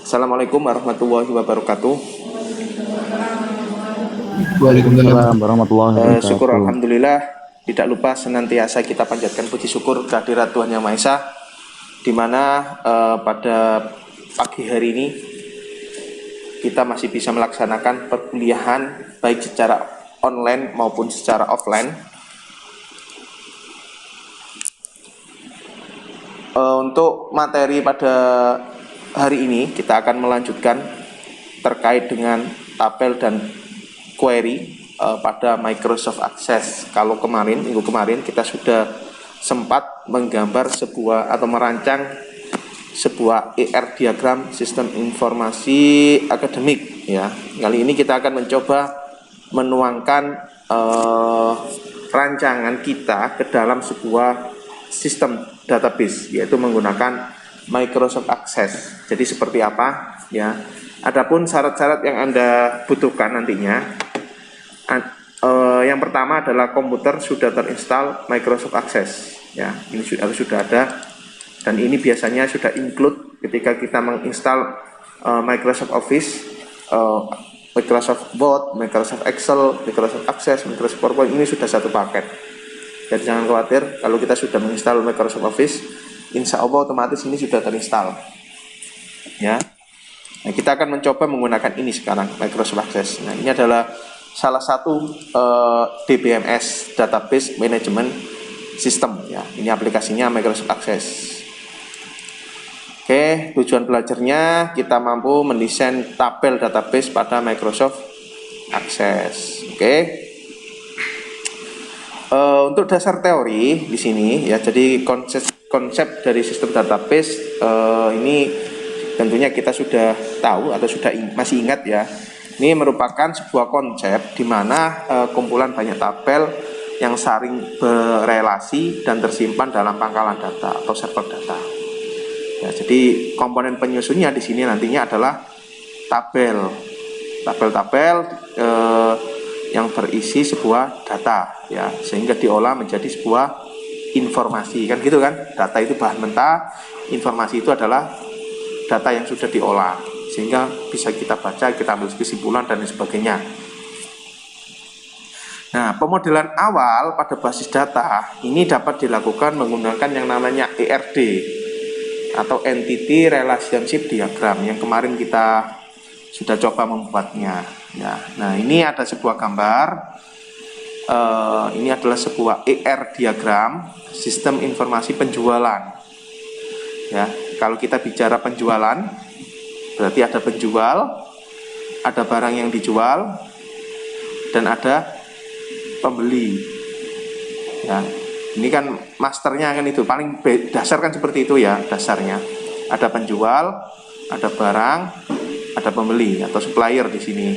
Assalamualaikum warahmatullahi wabarakatuh. Waalaikumsalam warahmatullahi Syukur wabarakatuh. alhamdulillah, tidak lupa senantiasa kita panjatkan puji syukur kehadirat Tuhan Yang Maha Esa, di mana pada pagi hari ini kita masih bisa melaksanakan perkuliahan baik secara online maupun secara offline. Untuk materi pada hari ini kita akan melanjutkan terkait dengan tabel dan query pada Microsoft Access. Kalau minggu kemarin kita sudah sempat menggambar sebuah atau merancang sebuah ER diagram sistem informasi akademik ya. Kali ini kita akan mencoba menuangkan rancangan kita ke dalam sebuah sistem database, yaitu menggunakan Microsoft Access. Jadi seperti apa ya? Adapun syarat-syarat yang Anda butuhkan nantinya, yang pertama adalah komputer sudah terinstall Microsoft Access ya. Ini sudah ada, dan ini biasanya sudah include ketika kita menginstal Microsoft Office, Microsoft Word, Microsoft Excel, Microsoft Access, Microsoft PowerPoint. Ini sudah satu paket. Jadi jangan khawatir, kalau kita sudah menginstal Microsoft Office, insya Allah otomatis ini sudah terinstall ya. Nah, kita akan mencoba menggunakan ini sekarang, Microsoft Access. Nah, ini adalah salah satu DBMS, Database Management System ya. Ini aplikasinya Microsoft Access. Oke, tujuan belajarnya kita mampu mendesain tabel database pada Microsoft Access. Oke. Untuk dasar teori di sini ya, jadi konsep dari sistem database ini tentunya kita sudah tahu atau masih ingat ya. Ini merupakan sebuah konsep di mana kumpulan banyak tabel yang saling berelasi dan tersimpan dalam pangkalan data atau server data. Ya, jadi komponen penyusunnya di sini nantinya adalah tabel yang berisi sebuah data ya, sehingga diolah menjadi sebuah informasi, kan gitu kan. Data itu bahan mentah, informasi itu adalah data yang sudah diolah sehingga bisa kita baca, kita ambil kesimpulan dan sebagainya. Nah, pemodelan awal pada basis data ini dapat dilakukan menggunakan yang namanya ERD atau Entity Relationship Diagram yang kemarin kita sudah coba membuatnya ya. Nah, ini ada sebuah gambar. Ini adalah sebuah ER diagram sistem informasi penjualan ya. Kalau kita bicara penjualan, berarti ada penjual, ada barang yang dijual, dan ada pembeli ya. Ini kan masternya kan itu, paling dasar kan seperti itu ya dasarnya. Ada penjual, ada barang, ada pembeli atau supplier di sini.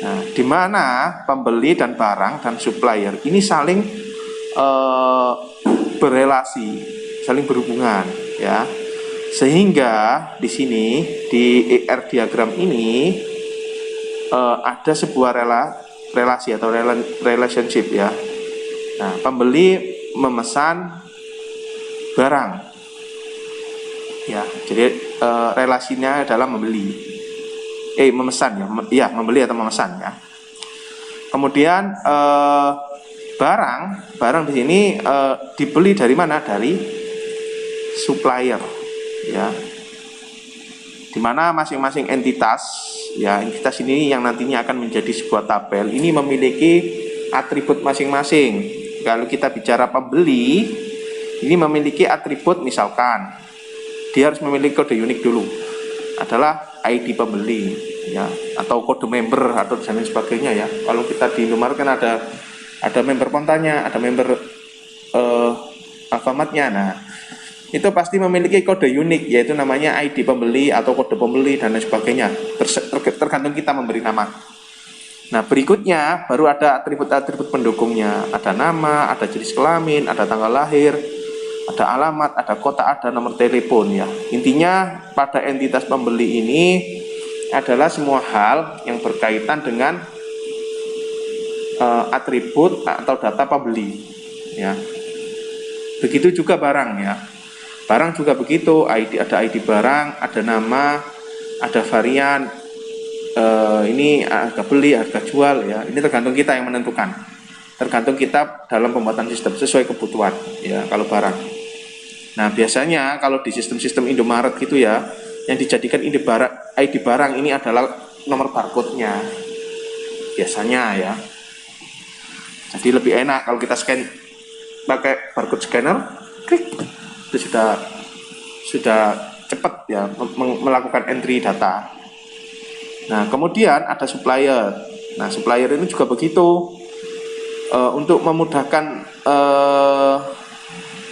Nah, di mana pembeli dan barang dan supplier ini saling berelasi, saling berhubungan ya. Sehingga di sini di ER diagram ini ada sebuah relasi atau relationship ya. Nah, pembeli memesan barang ya. Jadi relasinya adalah memesan ya, membeli atau memesan ya. Kemudian barang di sini dibeli dari mana? Dari supplier ya. Dimana masing-masing entitas ini yang nantinya akan menjadi sebuah tabel ini memiliki atribut masing-masing. Kalau kita bicara pembeli, ini memiliki atribut, misalkan dia harus memiliki kode unik dulu, adalah ID pembeli ya, atau kode member atau dan lain sebagainya ya. Kalau kita di Indomaret kan ada member Pontanya, ada member Alfamartnya. Nah, itu pasti memiliki kode unik, yaitu namanya ID pembeli atau kode pembeli dan lain sebagainya. Tergantung kita memberi nama. Nah, berikutnya baru ada atribut-atribut pendukungnya. Ada nama, ada jenis kelamin, ada tanggal lahir, ada alamat, ada kota, ada nomor telepon ya. Intinya pada entitas pembeli ini adalah semua hal yang berkaitan dengan atribut atau data pembeli ya. Begitu juga barang ya. Barang juga begitu, ada ID barang, ada nama, ada varian ini harga beli, harga jual ya. Ini tergantung kita yang menentukan. Tergantung kita dalam pembuatan sistem sesuai kebutuhan ya kalau barang. Nah, biasanya kalau di sistem-sistem Indomaret gitu ya, yang dijadikan ID barang ini adalah nomor barcode-nya. Biasanya ya. Jadi lebih enak kalau kita scan pakai barcode scanner, klik, itu sudah cepat ya melakukan entry data. Nah, kemudian ada supplier. Nah, supplier ini juga begitu. Untuk memudahkan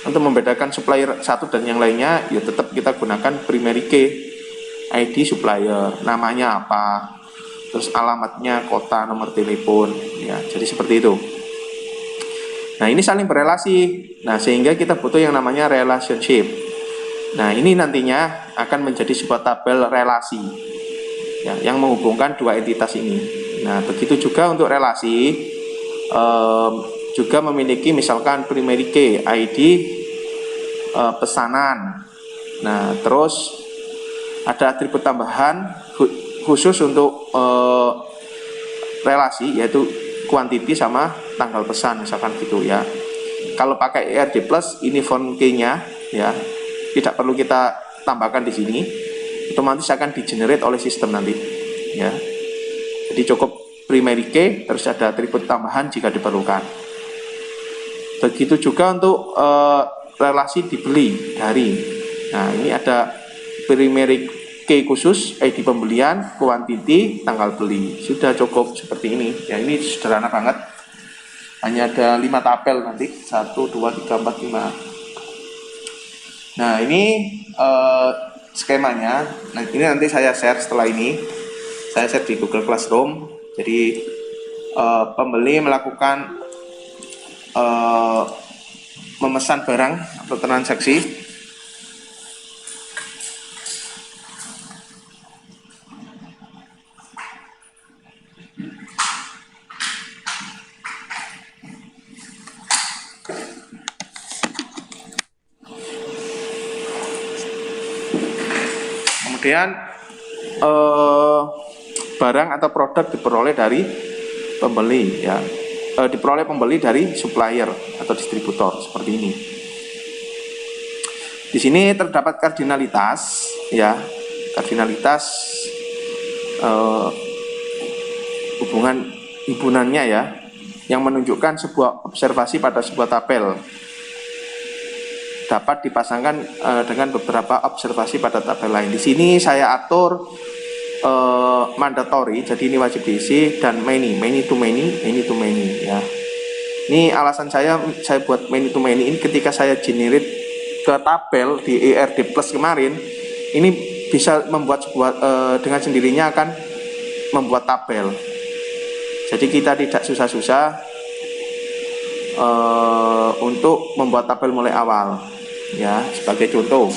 untuk membedakan supplier satu dan yang lainnya, ya tetap kita gunakan primary key ID supplier, namanya apa, terus alamatnya, kota, nomor telepon, ya. Jadi seperti itu. Nah, ini saling berelasi. Nah, sehingga kita butuh yang namanya relationship. Nah, ini nantinya akan menjadi sebuah tabel relasi ya, yang menghubungkan dua entitas ini. Nah, begitu juga untuk relasi juga memiliki misalkan primary key ID pesanan. Nah, terus ada atribut tambahan khusus untuk relasi, yaitu quantity sama tanggal pesan misalkan gitu ya. Kalau pakai ERD plus, ini font key-nya ya, tidak perlu kita tambahkan di sini, otomatis akan di-generate oleh sistem nanti ya. Jadi cukup primary key, terus ada atribut tambahan jika diperlukan. Begitu juga untuk relasi dibeli dari. Nah, ini ada primary key khusus, ID pembelian, quantity, tanggal beli. Sudah cukup seperti ini. Ya, ini sederhana banget. Hanya ada 5 tabel nanti. 1, 2, 3, 4, 5. Nah, ini skemanya. Nah, ini nanti saya share setelah ini. Saya share di Google Classroom. Jadi pembeli melakukan memesan barang atau transaksi. Kemudian barang atau produk diperoleh dari pembeli ya, diperoleh pembeli dari supplier atau distributor seperti ini. Di sini terdapat kardinalitas ya, kardinalitas hubungannya ya, yang menunjukkan sebuah observasi pada sebuah tabel dapat dipasangkan dengan beberapa observasi pada tabel lain. Di sini saya atur mandatory, jadi ini wajib diisi, dan many to many ya. Ini alasan saya buat many to many ini, ketika saya generate ke tabel di ERD plus kemarin, ini bisa membuat sebuah dengan sendirinya akan membuat tabel. Jadi kita tidak susah-susah untuk membuat tabel mulai awal ya. Sebagai contoh,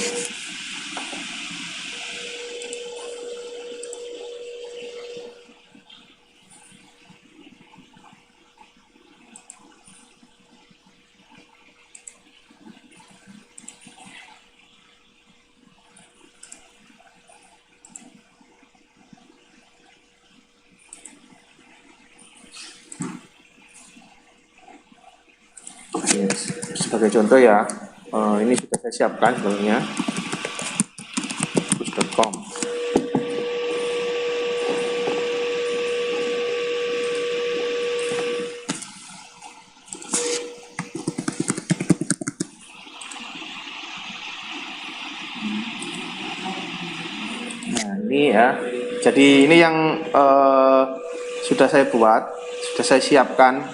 ya, ini sudah saya siapkan sebenarnya, bus.com. Nah, ini ya, jadi ini yang sudah saya buat, sudah saya siapkan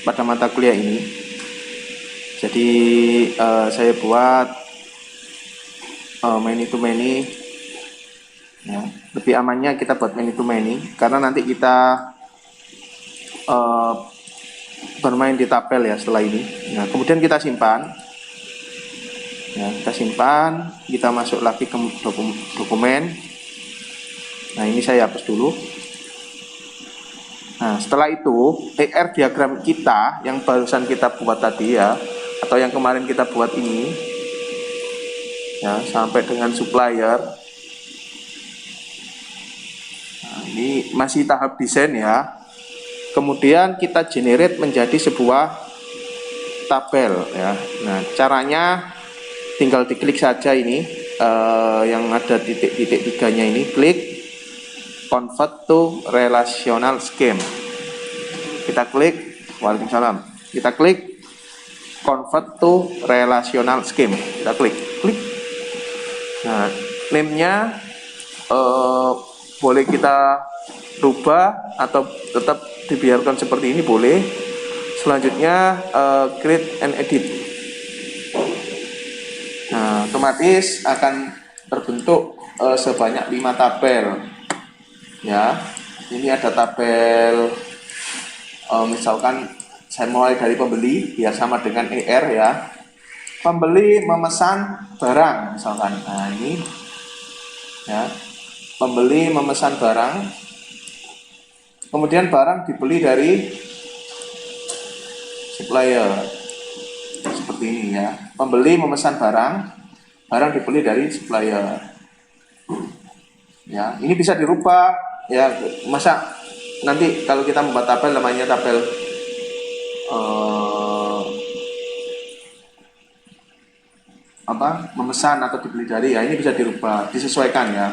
pada mata kuliah ini. Jadi saya buat many to many ya. Lebih amannya kita buat many to many karena nanti kita bermain di tabel ya setelah ini. Nah, kemudian kita simpan ya, kita masuk lagi ke dokumen. Nah, ini saya hapus dulu. Nah, setelah itu ER diagram kita yang barusan kita buat tadi ya, atau yang kemarin kita buat ini ya, sampai dengan supplier. Ini masih tahap desain ya. Kemudian kita generate menjadi sebuah tabel ya. Nah, caranya tinggal diklik saja ini yang ada titik-titik tiganya ini, klik convert to relational scheme. Kita klik, waalaikumsalam. Kita klik convert to relational scheme. Kita klik. Nah, name-nya boleh kita rubah atau tetap dibiarkan seperti ini boleh. Selanjutnya create and edit. Nah, otomatis akan terbentuk sebanyak 5 tabel. Ya, ini ada tabel misalkan saya mulai dari pembeli biar sama dengan ER ya. Pembeli memesan barang misalkan. Nah, ini ya. Pembeli memesan barang. Kemudian barang dibeli dari supplier. Seperti ini ya. Pembeli memesan barang dibeli dari supplier. Ya, ini bisa dirubah ya. Masa nanti kalau kita membuat tabel namanya tabel memesan atau dibeli dari ya, ini bisa dirubah, disesuaikan ya.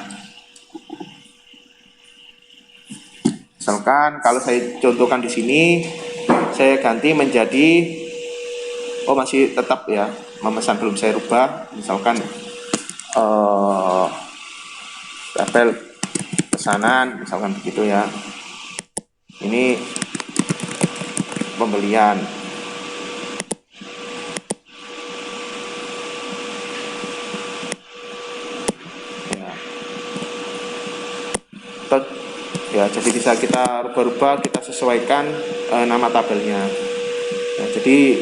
Misalkan kalau saya contohkan di sini, saya ganti menjadi masih tetap ya memesan, belum saya rubah. Misalkan tabel pesanan, misalkan begitu ya. Ini pembelian. Ya, jadi bisa kita rubah-rubah, kita sesuaikan nama tabelnya. Ya, jadi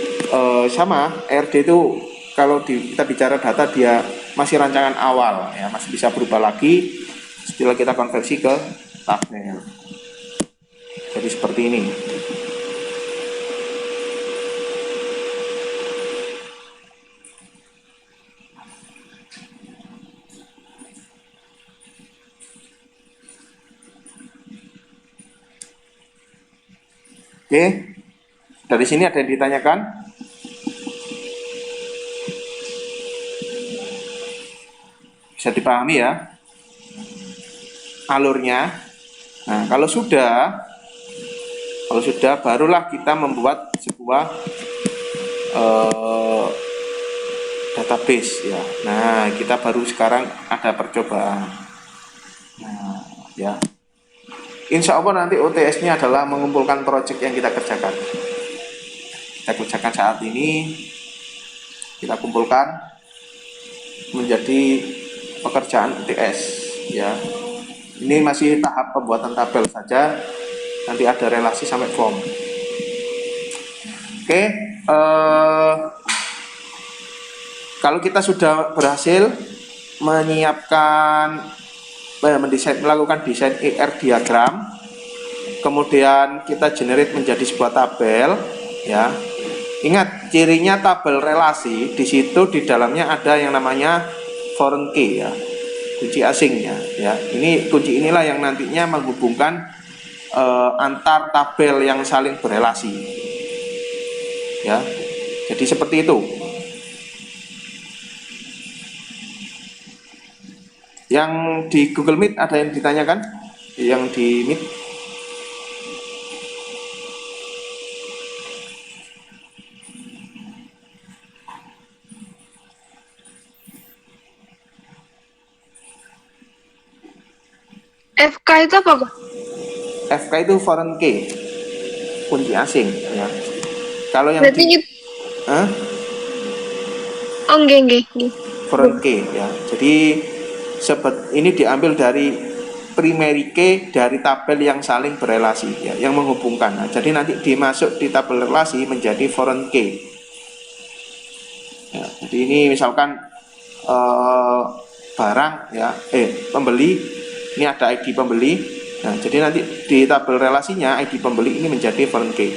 sama RD itu kalau kita bicara data dia masih rancangan awal ya, masih bisa berubah lagi setelah kita konversi ke tabel. Jadi seperti ini. Oke, dari sini ada yang ditanyakan? Bisa dipahami ya alurnya. Nah, kalau sudah barulah kita membuat sebuah database ya. Nah, kita baru sekarang ada percobaan. Nah, ya. Insya Allah nanti OTS-nya adalah mengumpulkan proyek yang kita kerjakan. Kita kerjakan saat ini, kita kumpulkan menjadi pekerjaan OTS ya. Ini masih tahap pembuatan tabel saja, nanti ada relasi sampai form. Oke, kalau kita sudah berhasil menyiapkan melakukan desain ER diagram, kemudian kita generate menjadi sebuah tabel ya. Ingat cirinya tabel relasi, di situ di dalamnya ada yang namanya foreign key ya, kunci asingnya ya. Ini kunci inilah yang nantinya menghubungkan antar tabel yang saling berelasi ya. Jadi seperti itu. Yang di Google Meet ada yang ditanyakan? Yang di Meet? FK itu apa, Pak? FK itu foreign key, kunci asing ya. Kalau yang Berarti enggak. Foreign key ya. Jadi ini diambil dari primary key dari tabel yang saling berelasi ya, yang menghubungkan. Nah, jadi nanti dimasuk di tabel relasi menjadi foreign key. Ya, jadi ini misalkan barang ya, pembeli, ini ada ID pembeli. Nah, jadi nanti di tabel relasinya ID pembeli ini menjadi foreign key.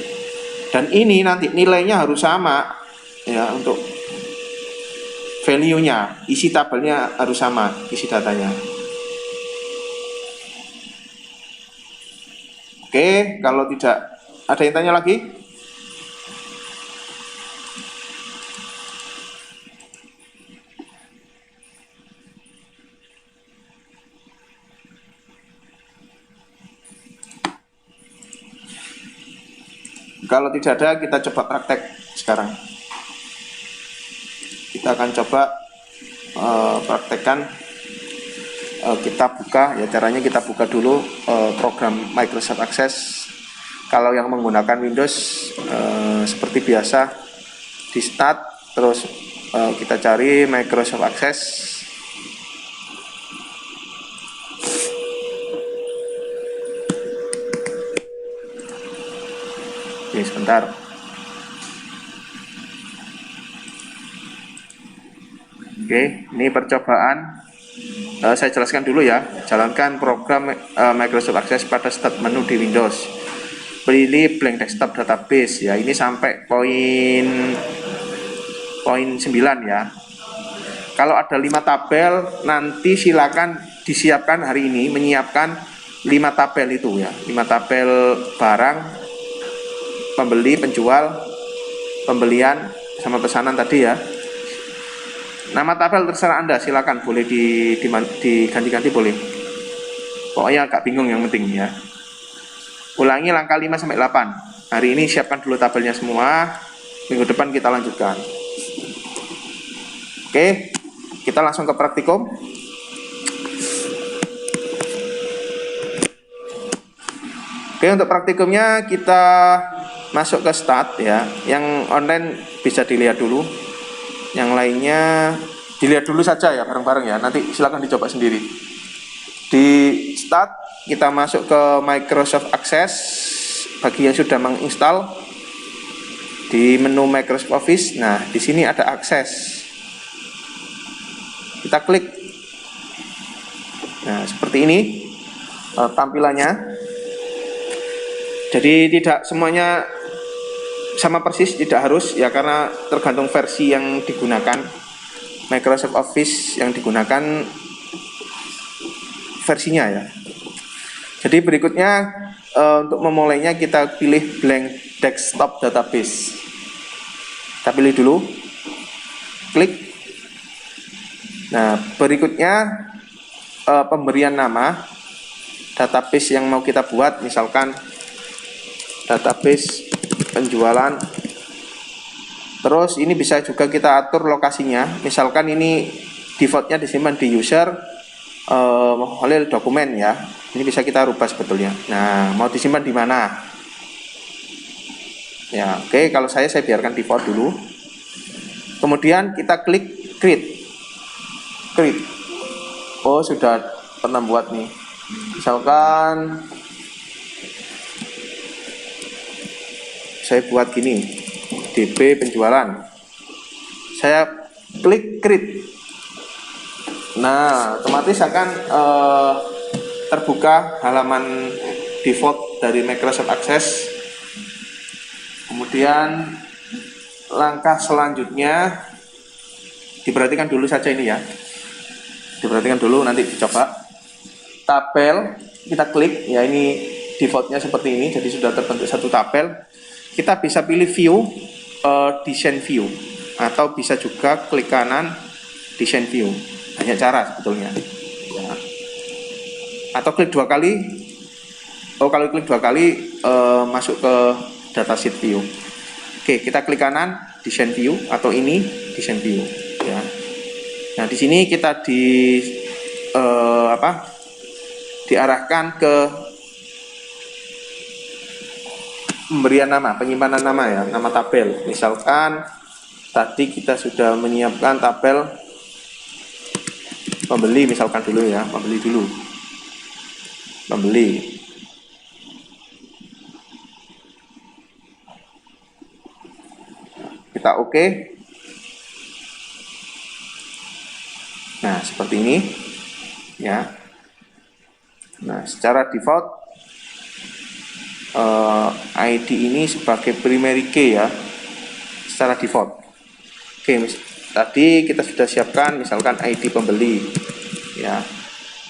Dan ini nanti nilainya harus sama ya, untuk value-nya, isi tabelnya harus sama, isi datanya. Oke, kalau tidak ada yang tanya lagi? Kalau tidak ada, kita coba praktek sekarang. Kita akan coba praktekkan. Kita buka, ya caranya kita buka dulu program Microsoft Access. Kalau yang menggunakan Windows seperti biasa di Start, terus kita cari Microsoft Access. Oke, sebentar. Oke, ini percobaan. Saya jelaskan dulu ya. Jalankan program Microsoft Access pada start menu di Windows. Pilih blank desktop database ya. Ini sampai poin 9 ya. Kalau ada 5 tabel, nanti silakan disiapkan hari ini menyiapkan 5 tabel itu ya. 5 tabel barang, pembeli, penjual, pembelian sama pesanan tadi ya. Nama tabel terserah Anda, silakan boleh diganti-ganti boleh. Pokoknya agak bingung yang penting ya. Ulangi langkah 5 sampai 8. Hari ini siapkan dulu tabelnya semua. Minggu depan kita lanjutkan. Oke, kita langsung ke praktikum. Oke, untuk praktikumnya kita masuk ke start ya. Yang online bisa dilihat dulu. Yang lainnya dilihat dulu saja ya bareng-bareng ya. Nanti silakan dicoba sendiri. Di start kita masuk ke Microsoft Access. Bagi yang sudah menginstal di menu Microsoft Office, nah di sini ada akses. Kita klik. Nah seperti ini tampilannya. Jadi tidak semuanya sama persis, tidak harus ya, karena tergantung versi yang digunakan. Microsoft Office yang digunakan versinya ya. Jadi berikutnya untuk memulainya kita pilih blank desktop database. Kita pilih dulu, klik. Nah berikutnya pemberian nama database yang mau kita buat, misalkan database penjualan. Terus ini bisa juga kita atur lokasinya, misalkan ini defaultnya disimpan di user Holil dokumen ya. Ini bisa kita rubah sebetulnya. Nah mau disimpan di mana ya? Oke, kalau saya biarkan default dulu. Kemudian kita klik create. Oh sudah pernah buat nih, misalkan saya buat gini, DB penjualan. Saya klik create. Nah, otomatis akan terbuka halaman default dari Microsoft Access. Kemudian langkah selanjutnya diperhatikan dulu saja ini ya. Diperhatikan dulu, nanti dicoba. Tabel kita klik ya, ini defaultnya seperti ini, jadi sudah terbentuk satu tabel. Kita bisa pilih view, design view, atau bisa juga klik kanan design view. Banyak cara sebetulnya ya. Atau klik 2 kali. Kalau klik 2 kali masuk ke datasheet view. Oke, kita klik kanan design view, atau ini design view ya. Nah di sini kita diarahkan ke pemberian nama, penyimpanan nama ya, nama tabel. Misalkan tadi kita sudah menyiapkan tabel pembeli, misalkan dulu ya, pembeli. Kita oke. Nah seperti ini ya. Nah secara default ID ini sebagai primary key ya, secara default. Oke, tadi kita sudah siapkan misalkan ID pembeli ya,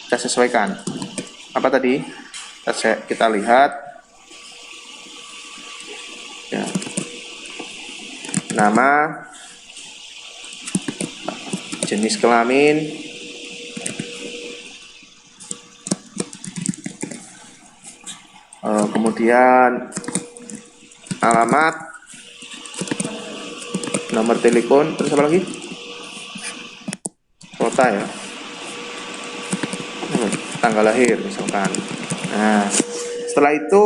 kita sesuaikan. Apa tadi? Kita lihat nama, jenis kelamin, kemudian alamat, nomor telepon, terus apa lagi? Kota ya, tanggal lahir misalkan. Nah, setelah itu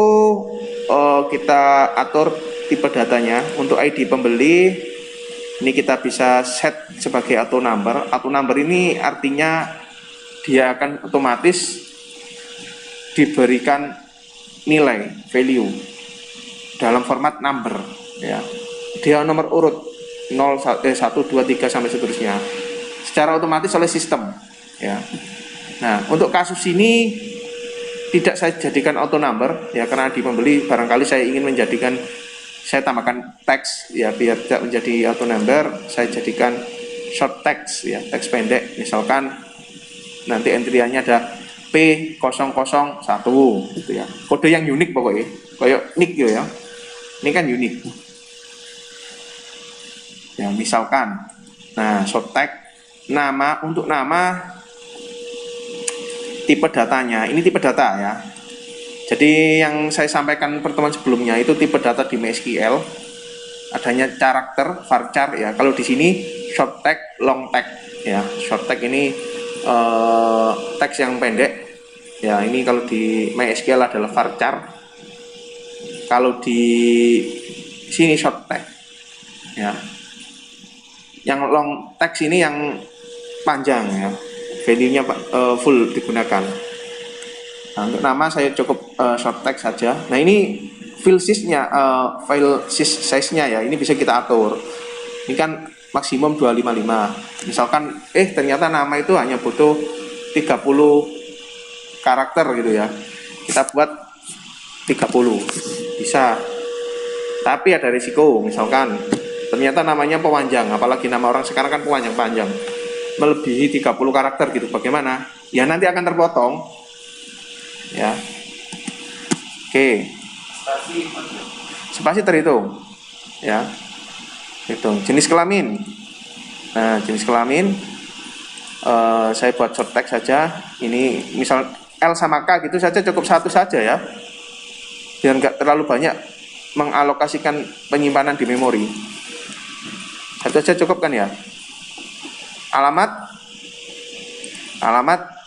kita atur tipe datanya. Untuk ID pembeli ini kita bisa set sebagai auto number. Auto number ini artinya dia akan otomatis diberikan nilai value dalam format number ya. Dia nomor urut 0 1 2 3 sampai seterusnya secara otomatis oleh sistem ya. Nah, untuk kasus ini tidak saya jadikan auto number ya, karena di pembeli barangkali saya ingin menjadikan, saya tambahkan teks ya biar tidak menjadi auto number, saya jadikan short text ya, teks pendek. Misalkan nanti entriannya ada P001 gitu ya. Kode yang unik pokoknya, kayak nick gitu ya. Ini kan unik. Ya, misalkan. Nah, short text nama, untuk nama tipe datanya. Ini tipe data ya. Jadi yang saya sampaikan pertemuan sebelumnya itu tipe data di MySQL adanya karakter varchar ya. Kalau di sini short text, long text ya. Short text ini teks yang pendek ya. Ini kalau di MySQL adalah varchar. Kalau di sini short text ya. Yang long text ini yang panjang ya. Value-nya full digunakan. Nah, untuk nama saya cukup short text saja. Nah, ini file size-nya ya, ini bisa kita atur. Ini kan maksimum 255. Misalkan ternyata nama itu hanya butuh 30 karakter gitu ya. Kita buat 30. Bisa. Tapi ada risiko, misalkan ternyata namanya pewanjang, apalagi nama orang sekarang kan panjang-panjang. Melebihi 30 karakter gitu. Bagaimana? Ya nanti akan terpotong. Ya. Oke. Spasi terhitung. Ya. Hitung. Jenis kelamin. Nah, jenis kelamin saya buat short text saja. Ini misal L sama K gitu saja, cukup satu saja ya. Biar nggak terlalu banyak mengalokasikan penyimpanan di memori. Satu saja cukup kan ya. Alamat,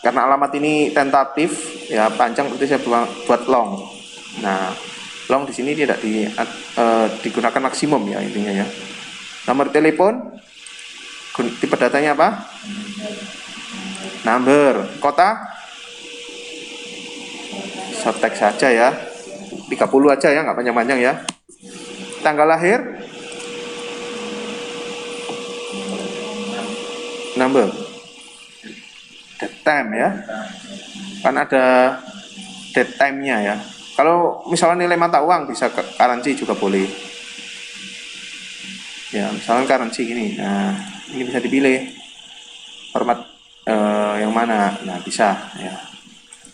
karena alamat ini tentatif ya, panjang berarti saya buat long. Nah, long di sini tidak digunakan maksimum ya intinya ya. Nomor telepon, tipe datanya apa? Number. Kota, short text saja ya, 30 aja ya, nggak panjang-panjang ya. Tanggal lahir, number, date time ya, kan ada date time-nya ya. Kalau misalnya nilai mata uang bisa currency juga boleh ya, misalnya currency gini. Nah, ini bisa dipilih format yang mana. Nah, bisa ya.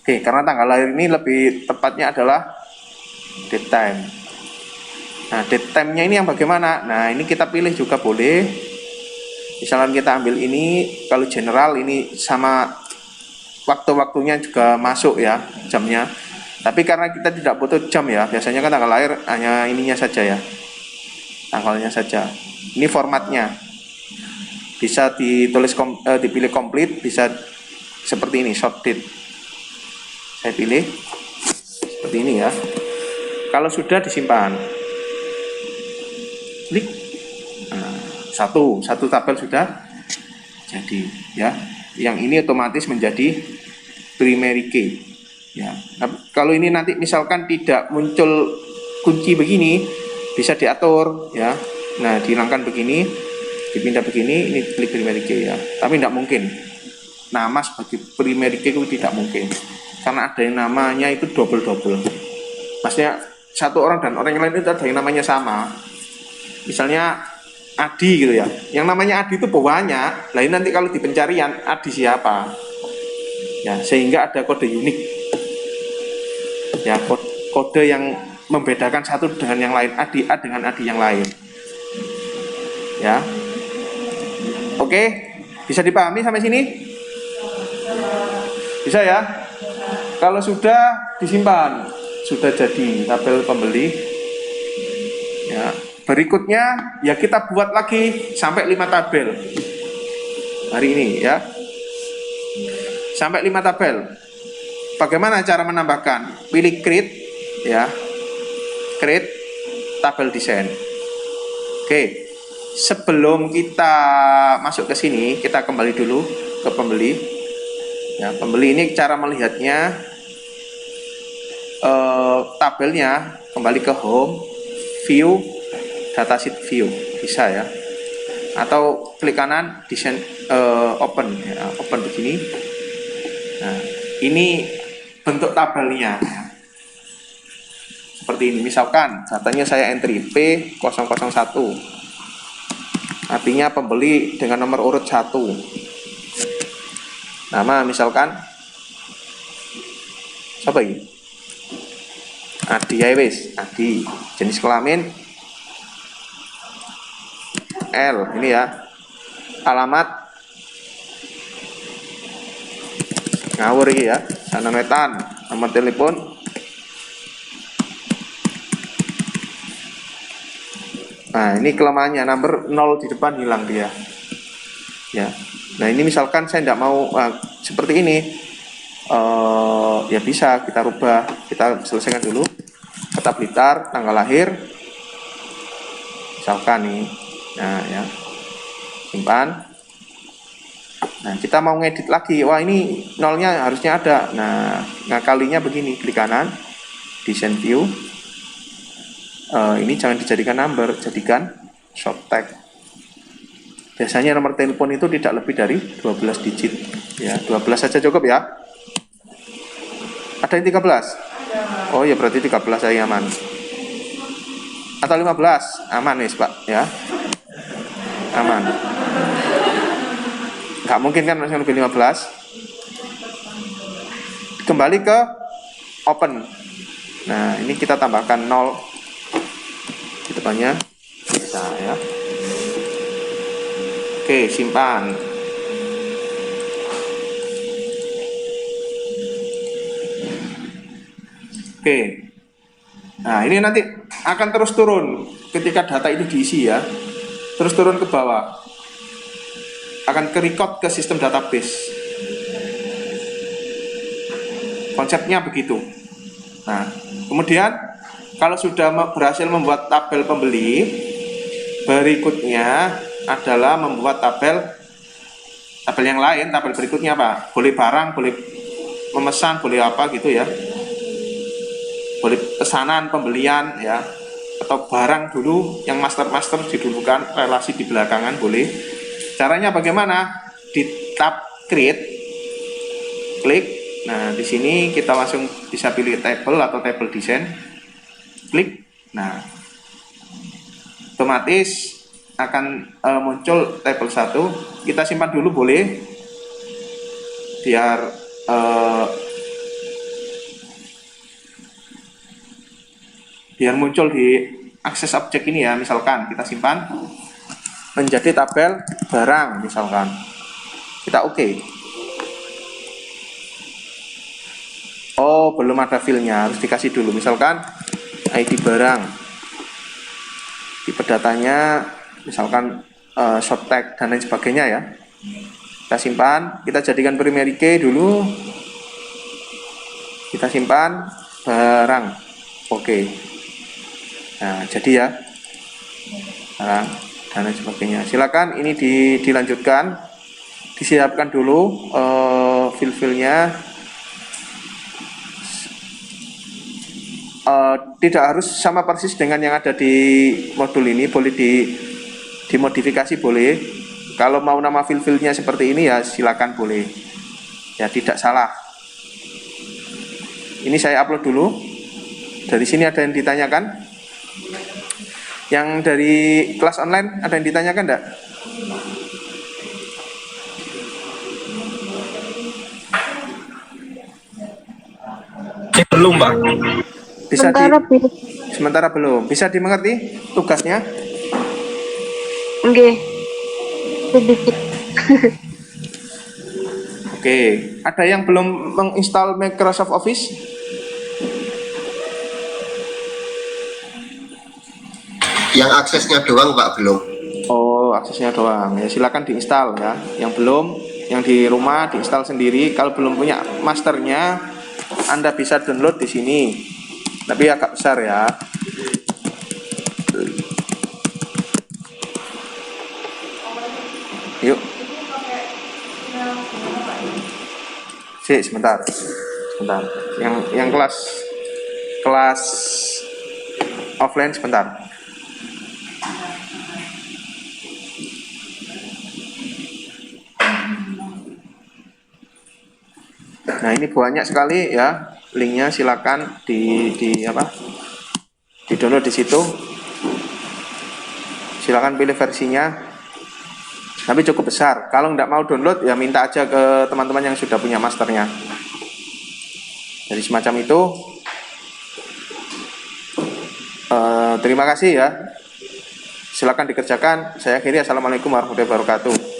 Oke, karena tanggal lahir ini lebih tepatnya adalah date time. Nah, date time-nya ini yang bagaimana? Nah, ini kita pilih juga boleh. Misalkan kita ambil ini, kalau general ini sama waktu-waktunya juga masuk ya, jamnya. Tapi karena kita tidak butuh jam ya, biasanya kan tanggal lahir hanya ininya saja ya, tanggalnya saja. Ini formatnya bisa ditulis dipilih komplit, bisa seperti ini, short date. Saya pilih seperti ini ya. Kalau sudah disimpan, klik. Nah, satu tabel sudah jadi ya. Yang ini otomatis menjadi primary key ya. Nah, kalau ini nanti misalkan tidak muncul kunci begini, bisa diatur ya. Nah, dihilangkan begini, dipindah begini, ini klik primary key ya. Tapi tidak mungkin nama sebagai primary key itu tidak mungkin, karena ada yang namanya itu double. Maksudnya satu orang dan orang yang lain itu ada yang namanya sama. Misalnya Adi gitu ya, yang namanya Adi itu banyak. Lain nanti kalau di pencarian Adi siapa ya, sehingga ada kode unik ya, kode yang membedakan satu dengan yang lain, Adi A dengan Adi yang lain. Ya. Oke, bisa dipahami sampai sini? Bisa ya? Kalau sudah disimpan, sudah jadi tabel pembeli. Ya. Berikutnya ya kita buat lagi sampai 5 tabel hari ini ya. Sampai 5 tabel. Bagaimana cara menambahkan? Pilih create ya. Create tabel desain. Oke. Sebelum kita masuk ke sini, kita kembali dulu ke pembeli. Ya, pembeli ini cara melihatnya tabelnya kembali ke home, view, datasheet view bisa ya. Atau klik kanan desain open ya, open begini. Nah, ini bentuk tabelnya ya. Seperti ini. Misalkan datanya saya entry P001. Artinya pembeli dengan nomor urut 1. Nama misalkan siapa ini? Adi ya wis, Adi. Jenis kelamin L ini ya. Alamat ngawur ini ya. Sana Wetan, nomor telepon nah ini kelemahannya, nomor 0 di depan hilang dia ya. Nah ini misalkan saya tidak mau seperti ini ya bisa kita rubah, kita selesaikan dulu. Kota Blitar, tanggal lahir misalkan nih, nah ya simpan. Nah kita mau ngedit lagi, wah ini nolnya harusnya ada. Nah ngakalinya begini, klik kanan design view. Ini jangan dijadikan number, jadikan short tag. Biasanya nomor telepon itu tidak lebih dari 12 digit ya, 12 saja cukup ya. Ada yang 13? Oh ya berarti 13 saya aman. Atau 15? Aman nih Pak ya. Aman. Nggak mungkin kan masih lebih 15. Kembali ke open. Nah ini kita tambahkan 0 di depannya bisa ya. Oke, simpan. Oke. Nah, ini nanti akan terus turun ketika data itu diisi ya. Terus turun ke bawah. Akan ke record ke sistem database. Konsepnya begitu. Nah, kemudian kalau sudah berhasil membuat tabel pembeli, berikutnya adalah membuat tabel yang lain. Tabel berikutnya apa? Boleh barang, boleh memesan, boleh apa gitu ya. Boleh pesanan, pembelian ya. Atau barang dulu yang master didulukan, relasi di belakangan boleh. Caranya bagaimana? Di tab create, klik. Nah, di sini kita langsung bisa pilih table atau table design. Klik. Nah, otomatis akan muncul table 1. Kita simpan dulu boleh, biar muncul di akses objek ini ya. Misalkan kita simpan menjadi tabel barang misalkan. Kita oke. Oh belum ada filenya, harus dikasih dulu. Misalkan ID barang, tipe datanya misalkan short tag dan lain sebagainya ya. Kita simpan, kita jadikan primary key dulu. Kita simpan barang. Oke. Nah, jadi ya. Barang dan lain sebagainya. Silakan ini dilanjutkan. Disiapkan dulu file-filenya. Tidak harus sama persis dengan yang ada di modul ini, boleh dimodifikasi boleh. Kalau mau nama file-filenya seperti ini ya silakan boleh. Ya tidak salah. Ini saya upload dulu. Dari sini ada yang ditanyakan? Yang dari kelas online ada yang ditanyakan enggak? Belum, Pak. Sementara belum. Sementara belum. Bisa dimengerti tugasnya? Nggih. Sedikit. Oke, ada yang belum menginstal Microsoft Office? Yang aksesnya doang Pak belum. Oh, aksesnya doang. Ya silakan diinstal ya. Yang belum, yang di rumah diinstal sendiri. Kalau belum punya masternya, Anda bisa download di sini. Tapi agak besar ya. Yuk. Sebentar. Sebentar. Yang kelas offline sebentar. Nah, ini banyak sekali ya linknya, silakan di download di situ. Silakan pilih versinya. Tapi cukup besar. Kalau nggak mau download ya minta aja ke teman-teman yang sudah punya masternya. Jadi semacam itu. Terima kasih ya. Silakan dikerjakan. Saya akhiri. Assalamualaikum warahmatullahi wabarakatuh.